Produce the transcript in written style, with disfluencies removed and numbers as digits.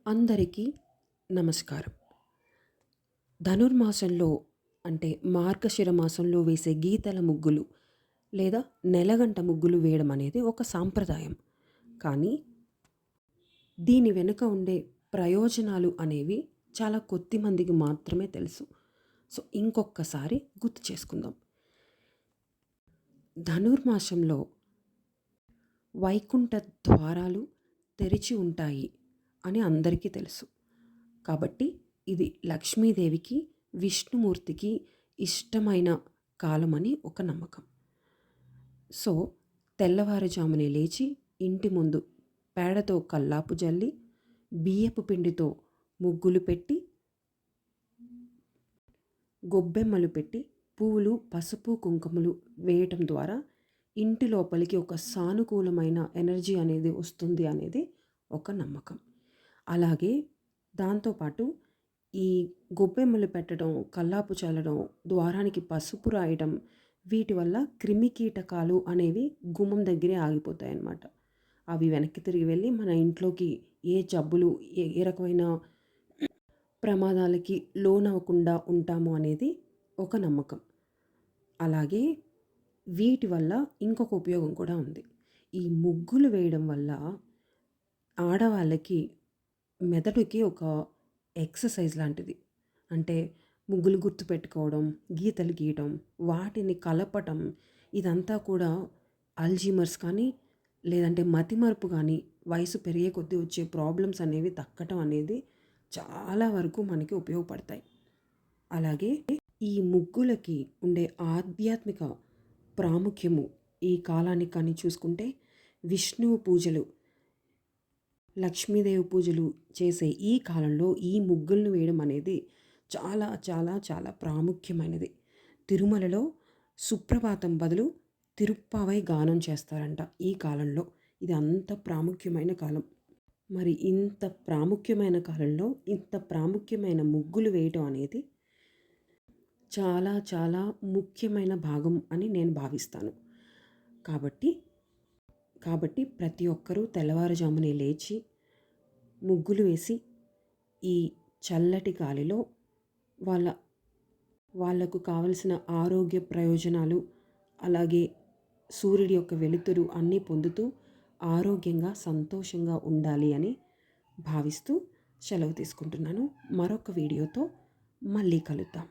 అందరికీ నమస్కారం. ధనుర్మాసంలో అంటే మార్గశిర మాసంలో వేసే గీతల ముగ్గులు లేదా నెలగంట ముగ్గులు వేయడం అనేది ఒక సాంప్రదాయం. కానీ దీని వెనుక ఉండే ప్రయోజనాలు అనేవి చాలా కొద్ది మందికి మాత్రమే తెలుసు. సో ఇంకొకసారి గుర్తు చేసుకుందాం. ధనుర్మాసంలో వైకుంఠ ద్వారాలు తెరిచి ఉంటాయి అని అందరికీ తెలుసు. కాబట్టి ఇది లక్ష్మీదేవికి, విష్ణుమూర్తికి ఇష్టమైన కాలమని ఒక నమ్మకం. సో తెల్లవారుజామునే లేచి ఇంటి ముందు పేడతో కల్లాపు జల్లి, బియ్యపు పిండితో ముగ్గులు పెట్టి, గొబ్బెమ్మలు పెట్టి, పువ్వులు, పసుపు, కుంకుమలు వేయటం ద్వారా ఇంటి లోపలికి ఒక సానుకూలమైన ఎనర్జీ అనేది వస్తుంది అనేది ఒక నమ్మకం. అలాగే దాంతోపాటు ఈ గొబ్బెమ్మలు పెట్టడం, కల్లాపు చల్లడం, ద్వారానికి పసుపు రాయడం, వీటి వల్ల క్రిమికీటకాలు అనేవి గుమ్మం దగ్గరే ఆగిపోతాయన్నమాట. అవి వెనక్కి తిరిగి వెళ్ళి మన ఇంట్లోకి ఏ జబ్బులు, ఏ రకమైన ప్రమాదాలకి లోనవ్వకుండా ఉంటాము అనేది ఒక నమ్మకం. అలాగే వీటి వల్ల ఇంకొక ఉపయోగం కూడా ఉంది. ఈ ముగ్గులు వేయడం వల్ల ఆడవాళ్ళకి మెదడుకి ఒక ఎక్సర్సైజ్ లాంటిది. అంటే ముగ్గులు గుర్తుపెట్టుకోవడం, గీతలు గీయటం, వాటిని కలపటం, ఇదంతా కూడా అల్జీమర్స్ కానీ లేదంటే మతిమరుపు కానీ వయసు పెరిగే కొద్దీ వచ్చే ప్రాబ్లమ్స్ అనేవి తగ్గటం అనేది చాలా వరకు మనకి ఉపయోగపడతాయి. అలాగే ఈ ముగ్గులకి ఉండే ఆధ్యాత్మిక ప్రాముఖ్యము ఈ కాలానికి కానీ చూసుకుంటే, విష్ణువు పూజలు, లక్ష్మీదేవి పూజలు చేసే ఈ కాలంలో ఈ ముగ్గులను వేయడం అనేది చాలా చాలా చాలా ప్రాముఖ్యమైనది. తిరుమలలో సుప్రభాతం బదులు తిరుప్పావై గానం చేస్తారంట ఈ కాలంలో. ఇది అంత ప్రాముఖ్యమైన కాలం. మరి ఇంత ప్రాముఖ్యమైన కాలంలో ఇంత ప్రాముఖ్యమైన ముగ్గులు వేయటం అనేది చాలా చాలా ముఖ్యమైన భాగం అని నేను భావిస్తాను. కాబట్టి ప్రతి ఒక్కరూ తెల్లవారుజామునే లేచి ముగ్గులు వేసి ఈ చల్లటి గాలిలో వాళ్ళకు కావలసిన ఆరోగ్య ప్రయోజనాలు, అలాగే సూర్యుడి యొక్క వెలుతురు అన్నీ పొందుతూ ఆరోగ్యంగా సంతోషంగా ఉండాలి అని భావిస్తూ సెలవు తీసుకుంటున్నాను. మరొక వీడియోతో మళ్ళీ కలుద్దాం.